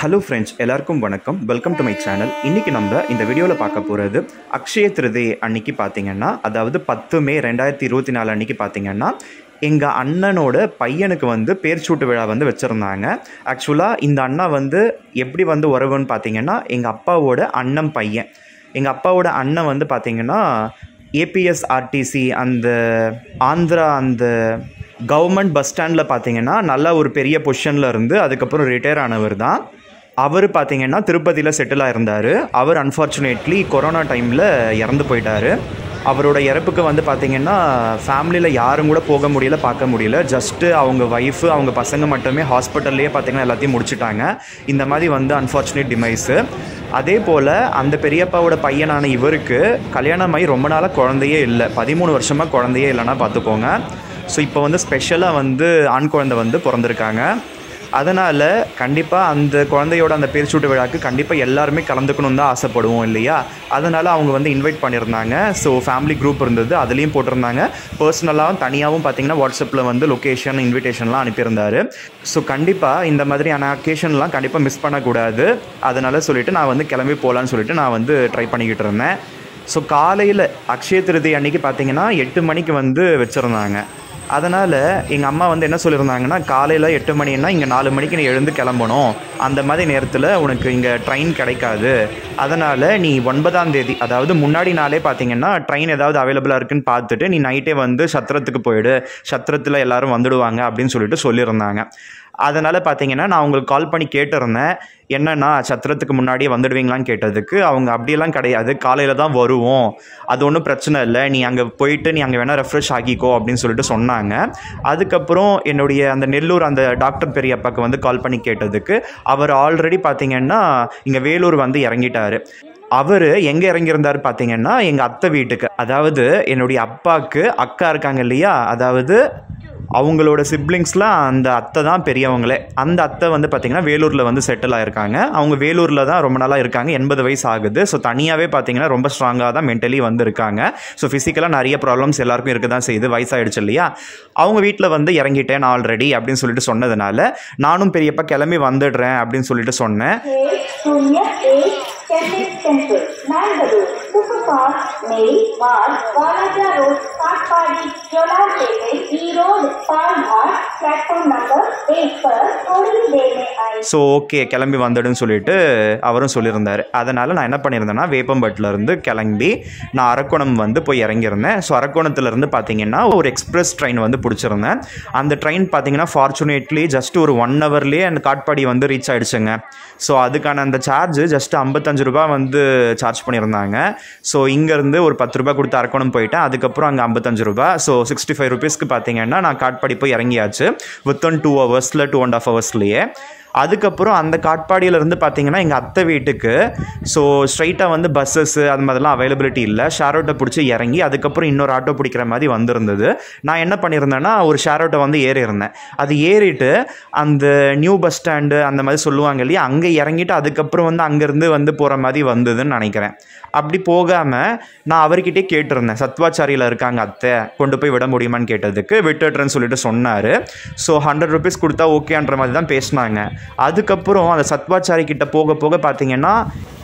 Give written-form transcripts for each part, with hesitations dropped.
Hello friends, எல்லாருக்கும் வணக்கம். Welcome to my channel. இன்றைக்கி நம்ம இந்த வீடியோவில் பார்க்க போகிறது அக்ஷய திருதியை அன்னைக்கு பார்த்திங்கன்னா, அதாவது 10 மே 2024 அன்றைக்கி பார்த்திங்கன்னா எங்கள் அண்ணனோட பையனுக்கு வந்து பேர் சூட்டு விழா வந்து வச்சுருந்தாங்க. ஆக்சுவலாக இந்த அண்ணா வந்து எப்படி வந்து உறவுன்னு பார்த்திங்கன்னா, எங்கள் அப்பாவோட அண்ணன் பையன். எங்கள் அப்பாவோட அண்ணன் வந்து பார்த்திங்கன்னா ஏபிஎஸ்ஆர்டிசி அந்த ஆந்திரா அந்த கவர்மெண்ட் பஸ் ஸ்டாண்டில் பார்த்திங்கன்னா நல்லா ஒரு பெரிய பொசிஷனில் இருந்து அதுக்கப்புறம் ரிட்டையர் ஆனவர் தான். அவர் பார்த்திங்கன்னா திருப்பதியில் செட்டிலாக இருந்தார். அவர் அன்ஃபார்ச்சுனேட்லி கொரோனா டைமில் இறந்து போயிட்டார். அவரோட இறப்புக்கு வந்து பார்த்திங்கன்னா ஃபேமிலியில் யாரும் கூட போக முடியல, பார்க்க முடியல. ஜஸ்ட்டு அவங்க ஒய்ஃபு அவங்க பசங்க மட்டுமே ஹாஸ்பிட்டல்லையே பார்த்திங்கன்னா எல்லாத்தையும் முடிச்சுட்டாங்க. இந்த மாதிரி வந்து அன்ஃபார்ச்சுனேட் டிமைஸு. அதே போல் அந்த பெரியப்பாவோட பையனான இவருக்கு கல்யாணமாகி ரொம்ப நாளாக குழந்தையே இல்லை, 13 வருஷமாக குழந்தையே இல்லைன்னா பார்த்துக்கோங்க. ஸோ இப்போ வந்து ஸ்பெஷலாக வந்து ஆண் குழந்தை வந்து பிறந்திருக்காங்க. அதனால் கண்டிப்பாக அந்த குழந்தையோட அந்த பேர் சூட்டு விழாவுக்கு கண்டிப்பாக எல்லாருமே கலந்துக்கணுன்னு தான் ஆசைப்படுவோம் இல்லையா? அதனால் அவங்க வந்து இன்வைட் பண்ணியிருந்தாங்க. ஸோ ஃபேமிலி குரூப் இருந்தது, அதுலேயும் போட்டிருந்தாங்க. பர்சனலாகவும் தனியாகவும் பார்த்திங்கன்னா வாட்ஸ்அப்பில் வந்து லொக்கேஷன் இன்விடேஷன்லாம் அனுப்பியிருந்தார். ஸோ கண்டிப்பாக இந்த மாதிரியான அக்கேஷன்லாம் கண்டிப்பாக மிஸ் பண்ணக்கூடாது. அதனால் சொல்லிவிட்டு நான் வந்து கிளம்பி போகலான்னு சொல்லிட்டு நான் வந்து ட்ரை பண்ணிக்கிட்டு இருந்தேன். ஸோ காலையில் அக்ஷய திருதி அன்றைக்கி பார்த்திங்கன்னா 8 மணிக்கு வந்து வச்சுருந்தாங்க. அதனால் எங்கள் அம்மா வந்து என்ன சொல்லியிருந்தாங்கன்னா, காலையில் 8 மணின்னா இங்கே 4 மணிக்கு நீ எழுந்து கிளம்பணும், அந்த மாதிரி நேரத்தில் உனக்கு இங்கே ட்ரெயின் கிடைக்காது. அதனால் நீ 9ஆம் தேதி, அதாவது முன்னாடி நாளே பார்த்திங்கன்னா ட்ரெயின் ஏதாவது அவைலபிளாக இருக்குன்னு பார்த்துட்டு நீ நைட்டே வந்து சத்திரத்துக்கு போயிடு, சத்திரத்தில் எல்லோரும் வந்துடுவாங்க அப்படின்னு சொல்லிட்டு சொல்லியிருந்தாங்க. அதனால் பார்த்திங்கன்னா நான் உங்களுக்கு கால் பண்ணி கேட்டிருந்தேன், என்னென்னா சத்திரத்துக்கு முன்னாடியே வந்துடுவீங்களான்னு கேட்டதுக்கு அவங்க அப்படியெல்லாம் கிடையாது, காலையில் தான் வருவோம், அது ஒன்றும் பிரச்சனை இல்லை, நீ அங்கே போயிட்டு நீ அங்கே வேணால் ரெஃப்ரெஷ் ஆகிக்கோ அப்படின்னு சொல்லிட்டு சொன்னாங்க. அதுக்கப்புறம் என்னுடைய அந்த நெல்லூர் அந்த டாக்டர் பெரியப்பாவுக்கு வந்து கால் பண்ணி கேட்டதுக்கு அவர் ஆல்ரெடி பார்த்திங்கன்னா இங்கே வேலூர் வந்து இறங்கிட்டார். அவர் எங்கே இறங்கியிருந்தார் பார்த்திங்கன்னா எங்கள் அத்தை வீட்டுக்கு. அதாவது என்னுடைய அப்பாவுக்கு அக்கா இருக்காங்க இல்லையா, அதாவது அவங்களோட சிப்ளிங்ஸ்லாம் அந்த அத்தை தான் பெரியவங்களே. அந்த அத்தை வந்து பார்த்திங்கன்னா வேலூரில் வந்து செட்டில் ஆகிருக்காங்க. அவங்க வேலூரில் தான் ரொம்ப நாளாக இருக்காங்க. 80 வயசு ஆகுது. ஸோ தனியாகவே பார்த்திங்கன்னா ரொம்ப ஸ்ட்ராங்காக தான் மென்டலி வந்து இருக்காங்க. ஸோ ஃபிசிக்கலாக நிறைய ப்ராப்ளம்ஸ் எல்லாருக்கும் இருக்க தான் செய்யுது, வயசாகிடுச்சு இல்லையா? அவங்க வீட்டில் வந்து இறங்கிட்டேன் நான் ஆல்ரெடி அப்படின்னு சொல்லிட்டு சொன்னதுனால நானும் பெரியப்பா கிளம்பி வந்துடுறேன் அப்படின்னு சொல்லிட்டு சொன்னேன். ஸோ ஓகே கிளம்பி வந்துடுன்னு சொல்லிட்டு அவரும் சொல்லியிருந்தார். அதனால் நான் என்ன பண்ணியிருந்தேன்னா வேப்பம்பட்டிலேருந்து கிளம்பி நான் அரக்கோணம் வந்து போய் இறங்கியிருந்தேன். ஸோ அரக்கோணத்துலேருந்து பார்த்திங்கன்னா ஒரு எக்ஸ்பிரஸ் ட்ரெயின் வந்து பிடிச்சிருந்தேன். அந்த ட்ரெயின் பார்த்திங்கன்னா ஃபார்ச்சுனேட்லி ஜஸ்ட் ஒரு 1 ஹவர்லேயே அந்த காட்பாடி வந்து ரீச் ஆகிடுச்சுங்க. ஸோ அதுக்கான அந்த சார்ஜ் ஜஸ்ட் 55 ரூபா வந்து சார்ஜ் பண்ணியிருந்தாங்க. ஸோ இங்கேருந்து ஒரு 10 ரூபா கொடுத்து அரக்கோணம் போயிட்டேன். அதுக்கப்புறம் அங்கே 55 ரூபா, ஸோ 65 ருபீஸ்க்கு பார்த்திங்கன்னா நான் காட்பாடி போய் இறங்கியாச்சு வித்தின் 2 ஹவர்ஸில் 2.5 ஹவர்ஸ்லேயே. அதுக்கப்புறம் அந்த காட்பாடியிலேருந்து பார்த்திங்கன்னா எங்கள் அத்தை வீட்டுக்கு ஸோ ஸ்ட்ரைட்டாக வந்து பஸ்ஸஸ்ஸு அது மாதிரிலாம் அவைலபிலிட்டி இல்லை. ஷேர் ஆட்டோ பிடிச்சி இறங்கி அதுக்கப்புறம் இன்னொரு ஆட்டோ பிடிக்கிற மாதிரி வந்திருந்தது. நான் என்ன பண்ணியிருந்தேன்னா ஒரு ஷேர் ஆட்டோ வந்து ஏறி இருந்தேன். அது ஏறிட்டு அந்த நியூ பஸ் ஸ்டாண்டு அந்த மாதிரி சொல்லுவாங்க இல்லையா, அங்கே இறங்கிட்டு அதுக்கப்புறம் வந்து அங்கேருந்து வந்து போகிற மாதிரி வந்ததுன்னு நினைக்கிறேன். அப்படி போகாமல் நான் அவர்கிட்டே கேட்டிருந்தேன், சத்வாச்சாரியில் இருக்காங்க அத்தை, கொண்டு போய் விட முடியுமான்னு கேட்டதுக்கு விட்டுடுறேன்னு சொல்லிட்டு சொன்னார். ஸோ 100 ருபீஸ் கொடுத்தா ஓகேன்ற மாதிரி தான் பேசினாங்க. அதுக்கப்புறம் அந்த சத்வாச்சாரி கிட்ட போக போக பார்த்திங்கன்னா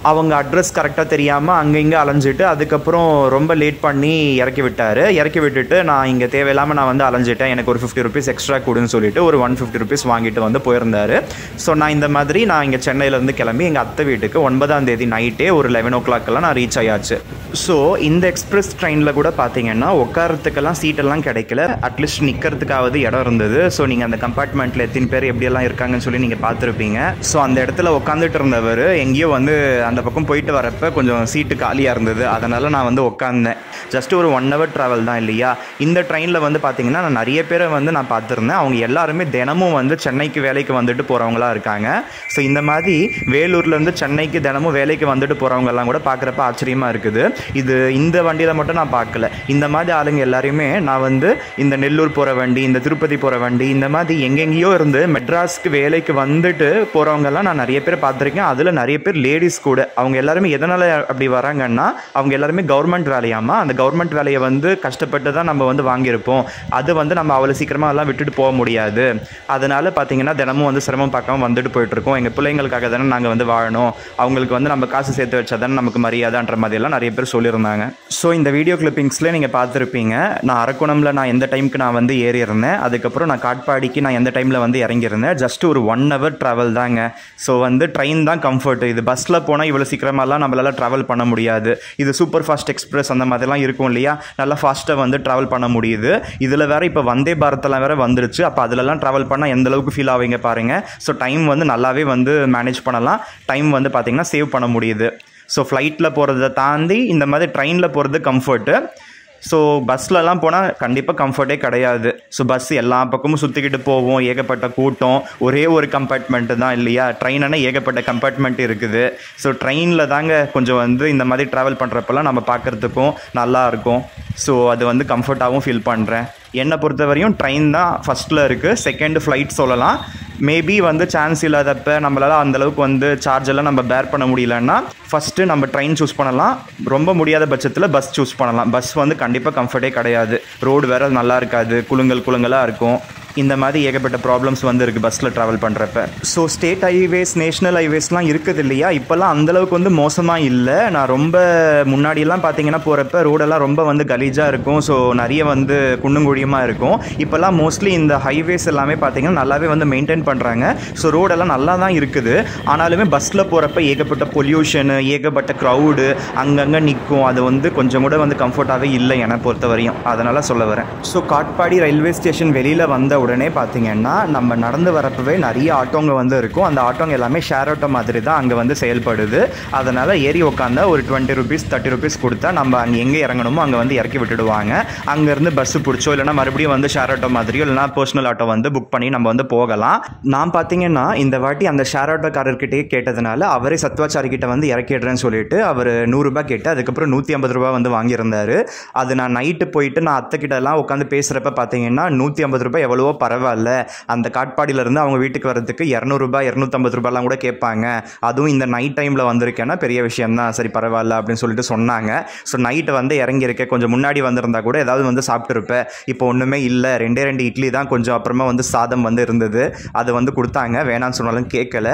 அவங்க அட்ரஸ் கரெக்டாக தெரியாமல் அங்கே இங்கே அலைஞ்சிட்டு அதுக்கப்புறம் ரொம்ப லேட் பண்ணி இறக்கி விட்டார். இறக்கி விட்டுட்டு நான் இங்கே தேவையில்லாமல் நான் வந்து அலைஞ்சிட்டேன், எனக்கு ஒரு 50 ருபீஸ் எக்ஸ்ட்ரா கொடுன்னு சொல்லிட்டு ஒரு 150 ருபீஸ் வாங்கிட்டு வந்து போயிருந்தார். ஸோ நான் இந்த மாதிரி நான் இங்கே சென்னையிலேருந்து கிளம்பி எங்கள் அத்தை வீட்டுக்கு 9ஆம் தேதி நைட்டே ஒரு 11 o'clock நான் ரீச் ஆயாச்சு. ஸோ இந்த எக்ஸ்பிரஸ் ட்ரெயினில் கூட பார்த்திங்கன்னா உட்காரத்துக்கெல்லாம் சீட்டெல்லாம் கிடைக்கல, அட்லீஸ்ட் நிற்கிறதுக்காவது இடம் இருந்தது. ஸோ நீங்கள் அந்த கம்பார்ட்மெண்ட்டில் எத்தனை பேர் எப்படியெல்லாம் இருக்காங்கன்னு சொல்லி நீங்கள் பார்த்துருப்பீங்க. ஸோ அந்த இடத்துல உட்காந்துட்டு இருந்தவர் எங்கேயோ வந்து அந்த பக்கம் போயிட்டு வரப்போ கொஞ்சம் சீட்டு காலியாக இருந்தது. அதனால் நான் வந்து உட்காந்தேன். ஜஸ்ட் ஒரு 1 hour ட்ராவல் தான் இல்லையா? இந்த ட்ரெயினில் வந்து பார்த்திங்கன்னா நான் நிறைய பேரை வந்து நான் பார்த்துருந்தேன். அவங்க எல்லாருமே தினமும் வந்து சென்னைக்கு வேலைக்கு வந்துட்டு போகிறவங்களா இருக்காங்க. ஸோ இந்த மாதிரி வேலூர்லேருந்து சென்னைக்கு தினமும் வேலைக்கு வந்துட்டு போகிறவங்கெல்லாம் கூட பார்க்குறப்ப ஆச்சரியமாக இருக்குது. இது இந்த வண்டியில் மட்டும் நான் பார்க்கல, இந்த மாதிரி ஆளுங்க எல்லாரையுமே நான் வந்து இந்த நெல்லூர் போகிற வண்டி, இந்த திருப்பதி போகிற வண்டி, இந்த மாதிரி எங்கெங்கேயோ இருந்து மெட்ராஸ்க்கு வேலைக்கு வந்துட்டு போகிறவங்கெல்லாம் நான் நிறைய பேர் பார்த்துருக்கேன். அதில் நிறைய பேர் லேடிஸ் கூட. அவங்க எல்லாருமே எதனால் அப்படி வராங்கன்னா, அவங்க எல்லாருமே கவர்மெண்ட் வேலையாமா. அந்த கவர்மெண்ட் வேலையை வந்து கஷ்டப்பட்டு தான் நம்ம வந்து வாங்கியிருப்போம். அது வந்து நம்ம அவ்வளோ சீக்கிரமாக எல்லாம் விட்டுட்டு போக முடியாது. அதனால் பார்த்தீங்கன்னா தினமும் வந்து சிரமம் பார்க்காம வந்துட்டு போயிட்டுருக்கோம். எங்கள் பிள்ளைங்களுக்காக தானே நாங்கள் வந்து வாழணும், அவங்களுக்கு வந்து நம்ம காசு சேர்த்து வச்சா தானே நமக்கு மரியாதைன்ற மாதிரியெல்லாம் நிறைய பேர் சொல்லியிருந்தாங்க. ஸோ இந்த வீடியோ கிளிப்பிங்ஸில் நீங்கள் பார்த்துருப்பீங்க. நான் அரக்கோணமில் நான் எந்த டைமுக்கு நான் வந்து ஏறி இருந்தேன், அதுக்கப்புறம் நான் காட்பாடிக்கு நான் எந்த டைமில் வந்து இறங்கியிருந்தேன். ஜஸ்ட் ஒரு 1 hour ட்ராவல் தாங்க. ஸோ வந்து ட்ரெயின் தான் கம்ஃபர்ட். இது பஸ்ஸில் போனால் இவ்வளோ சீக்கிரமாலாம் நம்மளால் ட்ராவல் பண்ண முடியாது. இது சூப்பர் ஃபாஸ்ட் எக்ஸ்பிரஸ் அந்த மாதிரிலாம் இருக்கும் இல்லையா, நல்லா ஃபாஸ்ட்டாக வந்து ட்ராவல் பண்ண முடியுது. இதில் வேறு இப்போ வந்தே பாரத்லாம் வேறு வந்துருச்சு. அப்போ அதிலலாம் ட்ராவல் பண்ணால் எந்த அளவுக்கு ஃபீல் ஆவீங்க பாருங்கள். ஸோ டைம் வந்து நல்லாவே வந்து மேனேஜ் பண்ணலாம். டைம் வந்து பார்த்திங்கன்னா சேவ் பண்ண முடியுது. ஸோ ஃப்ளைட்டில் போகிறத தாண்டி இந்த மாதிரி ட்ரெயினில் போகிறது கம்ஃபர்ட்டு. ஸோ பஸ்லலாம் போனால் கண்டிப்பாக கம்ஃபர்ட்டே கிடையாது. ஸோ பஸ் எல்லா பக்கமும் சுற்றிக்கிட்டு போவோம், ஏகப்பட்ட கூட்டம், ஒரே ஒரு கம்பார்ட்மெண்ட்டு தான் இல்லையா. ட்ரெயின்னா ஏகப்பட்ட கம்பார்ட்மெண்ட் இருக்குது. ஸோ ட்ரெயினில் தாங்க கொஞ்சம் வந்து இந்த மாதிரி ட்ராவல் பண்ணுறப்பெல்லாம் நம்ம பார்க்குறதுக்கும் நல்லாயிருக்கும். ஸோ அது வந்து கம்ஃபர்ட்டாகவும் ஃபீல் பண்ணுறேன். என்னை பொறுத்தவரையும் ட்ரெயின் தான் ஃபஸ்ட்டில் இருக்குது. செகண்ட் ஃப்ளைட் சொல்லலாம். மேபி வந்து சான்ஸ் இல்லாதப்போ நம்மளால் அந்தளவுக்கு வந்து சார்ஜ் எல்லாம் நம்ம பேர் பண்ண முடியலன்னா ஃபஸ்ட்டு நம்ம ட்ரெயின் சூஸ் பண்ணலாம். ரொம்ப முடியாத பட்சத்தில் பஸ் சூஸ் பண்ணலாம். பஸ் வந்து கண்டிப்பாக கம்ஃபர்ட்டே கிடையாது. ரோடு வேறு நல்லா இருக்காது, குலுங்கலாக இருக்கும். இந்த மாதிரி ஏகப்பட்ட ப்ராப்ளம்ஸ் வந்து இருக்குது பஸ்ஸில் ட்ராவல் பண்ணுறப்ப. ஸோ ஸ்டேட் ஹைவேஸ், நேஷ்னல் ஹைவேஸ்லாம் இருக்குது இல்லையா, இப்போல்லாம் அந்தளவுக்கு வந்து மோசமாக இல்லை. நான் ரொம்ப முன்னாடியெல்லாம் பார்த்தீங்கன்னா போகிறப்ப ரோடெல்லாம் ரொம்ப வந்து கலீஜாக இருக்கும். ஸோ நிறைய வந்து குண்டுங்குழியமாக இருக்கும். இப்போல்லாம் மோஸ்ட்லி இந்த ஹைவேஸ் எல்லாமே பார்த்தீங்கன்னா நல்லாவே வந்து மெயின்டைன் பண்ணுறாங்க. ஸோ ரோடெல்லாம் நல்லா தான் இருக்குது. ஆனாலுமே பஸ்ஸில் போகிறப்ப ஏகப்பட்ட பொல்யூஷனு, ஏகப்பட்ட க்ரௌடு அங்கங்கே நிற்கும். அது வந்து கொஞ்சம் கூட வந்து கம்ஃபர்ட்டாகவே இல்லை என்னை பொறுத்த வரையும். அதனால் சொல்ல வரேன். ஸோ காட்பாடி ரயில்வே ஸ்டேஷன் வெளியில் வந்த உடனே பார்த்தீங்கன்னா நம்ம நடந்து வரப்பவே நிறைய ஆட்டோங்க வந்து இருக்கும். அந்த ஆட்டோங்க எல்லாமே ஷேர் ஆட்டோ மாதிரி தான் அங்கே வந்து செயல்படுது. அதனால் ஏறி உட்காந்தா ஒரு 20 rupees 30 rupees கொடுத்தா நம்ம அங்கே எங்கே இறங்கணுமோ அங்கே வந்து இறக்கி விட்டுடுவாங்க. அங்கேருந்து பஸ்ஸு பிடிச்சோ இல்லைனா மறுபடியும் வந்து ஷேர் ஆட்டோ மாதிரியோ இல்லைனா பர்சனல் ஆட்டோ வந்து புக் பண்ணி நம்ம வந்து போகலாம். நான் பார்த்தீங்கன்னா இந்த வாட்டி அந்த ஷேர் ஆட்டோக்காரர்கிட்டே கேட்டதுனால அவரே சத்வாச்சாரிக்கிட்ட வந்து இறக்கிடுறேன்னு சொல்லிட்டு அவர் 100 ரூபாய் கேட்டு அதுக்கப்புறம் 150 ரூபா வந்து வாங்கியிருந்தார். அது நான் நைட்டு போயிட்டு நான் அத்தைக்கிட்டலாம் உட்காந்து பேசுகிறப்ப பார்த்தீங்கன்னா 150 ரூபாய் எவ்வளவோ பரவாயில்ல, அந்த காட்பாடியிலேருந்து அவங்க வீட்டுக்கு வரதுக்கு 200 ரூபாய் 250 ரூபாய்லாம் கூட கேட்பாங்க, அதுவும் இந்த நைட் டைமில் வந்திருக்கேன்னா பெரிய விஷயம் தான், சரி பரவாயில்ல அப்படின்னு சொல்லிட்டு சொன்னாங்க. ஸோ நைட்டு வந்து இறங்கியிருக்கேன், கொஞ்சம் முன்னாடி வந்திருந்தா கூட ஏதாவது வந்து சாப்பிட்டுருப்பேன். இப்போ ஒன்றுமே இல்லை, 2 இட்லி தான், கொஞ்சம் அப்புறமா வந்து சாதம் வந்து இருந்தது, அது வந்து கொடுத்தாங்க, வேணான்னு சொன்னாலும் கேட்கல.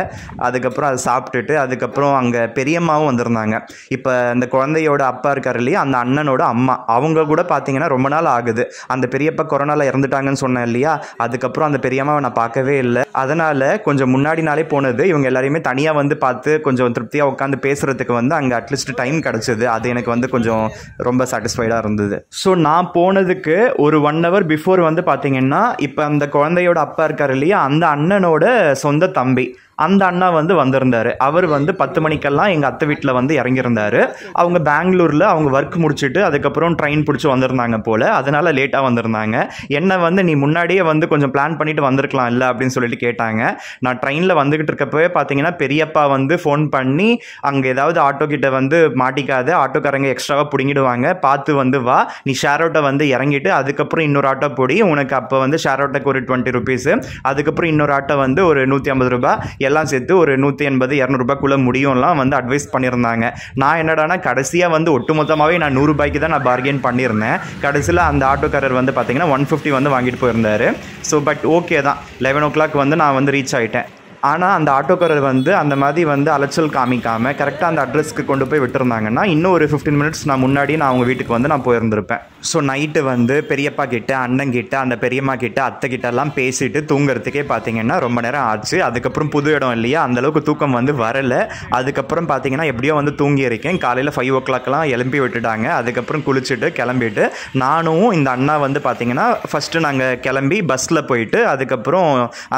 அதுக்கப்புறம் அதை சாப்பிட்டுட்டு அதுக்கப்புறம் அங்கே பெரியம்மாவும் வந்திருந்தாங்க. இப்போ அந்த குழந்தையோட அப்பா இருக்கார் இல்லையா, அந்த அண்ணனோட அம்மா, அவங்க கூட பார்த்தீங்கன்னா ரொம்ப நாள் ஆகுது. அந்த பெரியப்பா கொரோனாவில் இறந்துட்டாங்கன்னு சொன்னேன் இல்லையா, அதுக்கப்புறம் அந்த பெரியம்மாவை நான் பார்க்கவே இல்லை. அதனால் கொஞ்சம் முன்னாடி நாளே போனது. இவங்க எல்லாரையுமே தனியாக வந்து பார்த்து கொஞ்சம் திருப்தியாக உட்காந்து பேசுகிறதுக்கு வந்து அங்கே அட்லீஸ்ட் டைம் கிடச்சிது. அது எனக்கு வந்து கொஞ்சம் ரொம்ப சாட்டிஸ்ஃபைடாக இருந்தது. ஸோ நான் போனதுக்கு ஒரு 1 hour பிஃபோர் வந்து பார்த்தீங்கன்னா இப்போ அந்த குழந்தையோட அப்பா இருக்கார் இல்லையா, அந்த அண்ணனோட சொந்த தம்பி, அந்த அண்ணா வந்து வந்திருந்தார். அவர் வந்து 10 மணிக்கெல்லாம் எங்கள் அத்தை வீட்டில் வந்து இறங்கியிருந்தார். அவங்க பெங்களூரில் அவங்க ஒர்க் முடிச்சுட்டு அதுக்கப்புறம் ட்ரெயின் பிடிச்சி வந்திருந்தாங்க போல், அதனால் லேட்டாக வந்திருந்தாங்க. என்னை வந்து நீ முன்னாடியே வந்து கொஞ்சம் பிளான் பண்ணிவிட்டு வந்திருக்கலாம் இல்லை அப்படின்னு சொல்லிட்டு கேட்டாங்க. நான் ட்ரெயினில் வந்துக்கிட்டு இருக்கப்பவே பார்த்தீங்கன்னா பெரியப்பா வந்து ஃபோன் பண்ணி அங்கே ஏதாவது ஆட்டோ கிட்ட வந்து மாட்டிக்காத, ஆட்டோக்காரங்க எக்ஸ்ட்ராவாக பிடிங்கிடுவாங்க, பார்த்து வந்து வா, நீ ஷேர் ஆட்டோ வந்து இறங்கிட்டு அதுக்கப்புறம் இன்னொரு ஆட்டோ போடி, உனக்கு அப்போ வந்து ஷேர் ஆட்டோக்கு ஒரு 20 rupees, அதுக்கப்புறம் இன்னொரு ஆட்டோ வந்து ஒரு 150 ரூபாய், எல்லாம் சேர்த்து ஒரு 180 200 ரூபாய்க்குள்ளே முடியும்லாம் வந்து அட்வைஸ் பண்ணியிருந்தாங்க. நான் என்னடானா கடைசியாக வந்து ஒட்டுமொத்தமாகவே நான் 100 ரூபாய்க்கு தான் நான் பார்கெயின் பண்ணியிருந்தேன். கடைசியில் அந்த ஆட்டோக்காரர் வந்து பார்த்தீங்கன்னா 150 வந்து வாங்கிட்டு போயிருந்தார். ஸோ பட் ஓகே தான், 11 o'clock வந்து நான் வந்து ரீச் ஆகிட்டேன். ஆனால் அந்த ஆட்டோக்காரர் வந்து அந்த மாதிரி வந்து அலைச்சல் காமிக்காமல் கரெக்டாக அந்த அட்ரஸ்க்கு கொண்டு போய் விட்டுருந்தாங்கன்னா இன்னும் ஒரு 15 minutes நான் முன்னாடி நான் அவங்க வீட்டுக்கு வந்து நான் போயிருந்திருப்பேன். ஸோ நைட்டு வந்து பெரியப்பா கிட்ட, அண்ணன் கிட்ட, அந்த பெரியம்மா கிட்ட, அத்தை கிட்டலாம் பேசிட்டு தூங்குறதுக்கே பார்த்தீங்கன்னா ரொம்ப நேரம் ஆச்சு. அதுக்கப்புறம் புது இடம் இல்லையா, அந்தளவுக்கு தூக்கம் வந்து வரலை. அதுக்கப்புறம் பார்த்தீங்கன்னா எப்படியோ வந்து தூங்கி இருக்கேன். காலையில் 5 o'clockலாம் எழுப்பி விட்டுட்டாங்க. அதுக்கப்புறம் குளிச்சுட்டு கிளம்பிட்டு நானும் இந்த அண்ணா வந்து பார்த்தீங்கன்னா ஃபஸ்ட்டு நாங்கள் கிளம்பி பஸ்ஸில் போயிட்டு அதுக்கப்புறம்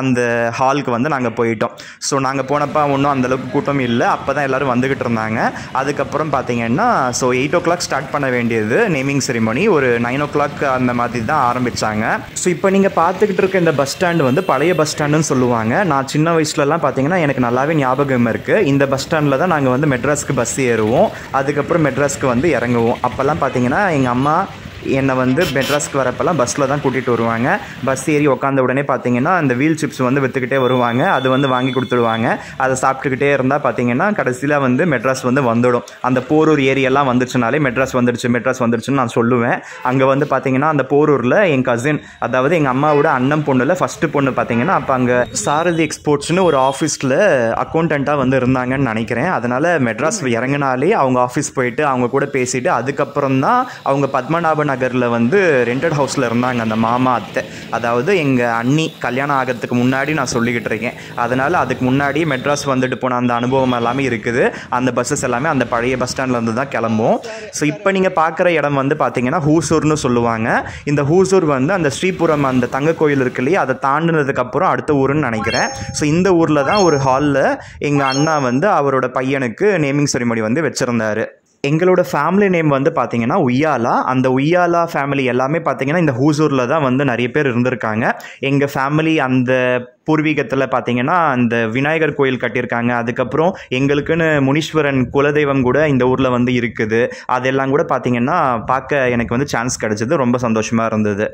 அந்த ஹாலுக்கு வந்து நாங்கள் போயிட்டோம். ஸோ நாங்கள் போனப்போ ஒன்றும் அந்தளவுக்கு கூட்டம் இல்லை, அப்போ தான் எல்லோரும் வந்துக்கிட்டு இருந்தாங்க. அதுக்கப்புறம் பார்த்தீங்கன்னா ஸோ 8 o'clock ஸ்டார்ட் பண்ண வேண்டியது நேமிங் செரிமனி, ஒரு 9 o'clock அந்த மாதிரி தான் ஆரம்பித்தாங்க. ஸோ இப்போ நீங்கள் பார்த்துக்கிட்டு இருக்க இந்த பஸ் ஸ்டாண்டு வந்து பழைய பஸ் ஸ்டாண்டுன்னு சொல்லுவாங்க. நான் சின்ன வயசுலலாம் பார்த்தீங்கன்னா எனக்கு நல்லாவே ஞாபகம் இருக்குது. இந்த பஸ் ஸ்டாண்டில் தான் நாங்கள் வந்து மெட்ராஸ்க்கு பஸ் ஏறுவோம், அதுக்கப்புறம் மெட்ராஸ்க்கு வந்து இறங்குவோம். அப்போல்லாம் பார்த்தீங்கன்னா எங்கள் அம்மா என்னை வந்து மெட்ராஸ்க்கு வரப்பெல்லாம் பஸ்ஸில் தான் கூட்டிகிட்டு வருவாங்க. பஸ் ஏறி உட்காந்த உடனே பார்த்தீங்கன்னா அந்த வீல் சிப்ஸ் வந்து விற்றுக்கிட்டே வருவாங்க. அது வந்து வாங்கி கொடுத்துடுவாங்க. அதை சாப்பிட்டுக்கிட்டே இருந்தால் பார்த்தீங்கன்னா கடைசியில் வந்து மெட்ராஸ் வந்து வந்துடும். அந்த போரூர் ஏரியெல்லாம் வந்துச்சுனாலே மெட்ராஸ் வந்துடுச்சுன்னு நான் சொல்லுவேன். அங்கே வந்து பார்த்தீங்கன்னா அந்த போரூரில் என் கசின், அதாவது எங்கள் அம்மாவோட அண்ணன் பொண்ணில் ஃபஸ்ட்டு பொண்ணு பார்த்தீங்கன்னா அப்போ அங்கே சாரதி எக்ஸ்போர்ட்ஸ்னு ஒரு ஆஃபீஸில் அக்கௌண்டண்ட்டாக வந்து இருந்தாங்கன்னு நினைக்கிறேன். அதனால் மெட்ராஸ் இறங்கினாலே அவங்க ஆஃபீஸ் போயிட்டு அவங்க கூட பேசிவிட்டு அதுக்கப்புறம் தான் அவங்க பத்மநாப நகரில் வந்து ரெண்டட் ஹவுஸில் இருந்தாங்க அந்த மாமா அத்தை. அதாவது எங்கள் அண்ணி கல்யாணம் ஆகிறதுக்கு முன்னாடி நான் சொல்லிக்கிட்டு இருக்கேன். அதனால் அதுக்கு முன்னாடி மெட்ராஸ் வந்துட்டு போன அந்த அனுபவம் எல்லாமே இருக்குது. அந்த பஸ்ஸஸ் எல்லாமே அந்த பழைய பஸ் ஸ்டாண்ட்லேருந்து தான் கிளம்பும். ஸோ இப்போ நீங்கள் பார்க்குற இடம் வந்து பார்த்தீங்கன்னா ஹூசூர்னு சொல்லுவாங்க. இந்த ஹூசூர் வந்து அந்த ஸ்ரீபுரம் அந்த தங்க கோயில் இருக்கு இல்லையா, அதை தாண்டினதுக்கப்புறம் அடுத்த ஊருன்னு நினைக்கிறேன். ஸோ இந்த ஊரில் தான் ஒரு ஹாலில் எங்கள் அண்ணா வந்து அவரோட பையனுக்கு நேமிங் செரிமனி வந்து வச்சுருந்தாரு. எங்களோட ஃபேமிலி நேம் வந்து பார்த்தீங்கன்னா உய்யாலா. அந்த உய்யாலா ஃபேமிலி எல்லாமே பார்த்தீங்கன்னா இந்த ஹூசூரில் தான் வந்து நிறைய பேர் இருந்திருக்காங்க. எங்கள் ஃபேமிலி அந்த பூர்வீகத்தில் பார்த்தீங்கன்னா அந்த விநாயகர் கோயில் கட்டியிருக்காங்க. அதுக்கப்புறம் எங்களுக்குன்னு முனீஸ்வரன் குலதெய்வம் கூட இந்த ஊரில் வந்து இருக்குது. அதெல்லாம் கூட பார்த்தீங்கன்னா பார்க்க எனக்கு வந்து சான்ஸ் கிடச்சிது. ரொம்ப சந்தோஷமாக இருந்தது.